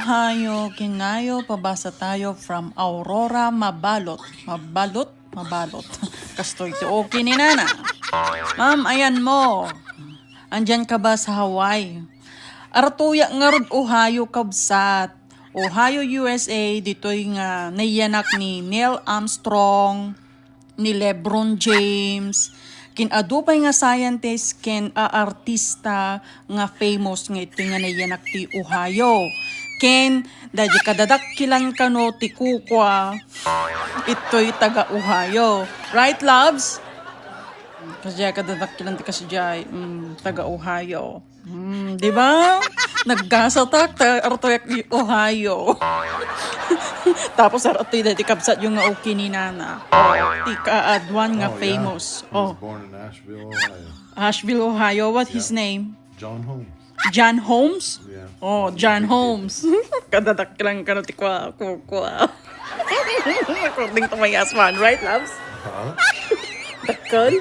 Ohayo, kinayo, pabasa tayo from Aurora Mabalot. Mabalot. Kastoy to okay ni Nana. Ma'am, ayan mo. Andyan ka ba sa Hawaii? Artuya nga rod Ohio kabsat. Ohio, USA, dito'y nga naiyanak ni Neil Armstrong, ni LeBron James, kinadupay nga scientist, artista nga famous nga ito nga naiyanak ti Ohio. Dadya kadadakkilan kano ti kukwa, ito'y taga Ohio. Right, loves? Kasi kadadakkilan ti kasijay, taga Ohio. Di ba? Naggasatak, artoyak ni Ohio. Tapos aratoy dati kapsat yung nga okay ni Nana. Ti kaadwan nga famous. He was born in Asheville, Ohio. Asheville, Ohio. What his name? John Holmes. John Holmes? Yeah. Oh, John Holmes. Kadadakkilan ka na ti kwa. According to my husband, right, loves? Huh? Dakkel?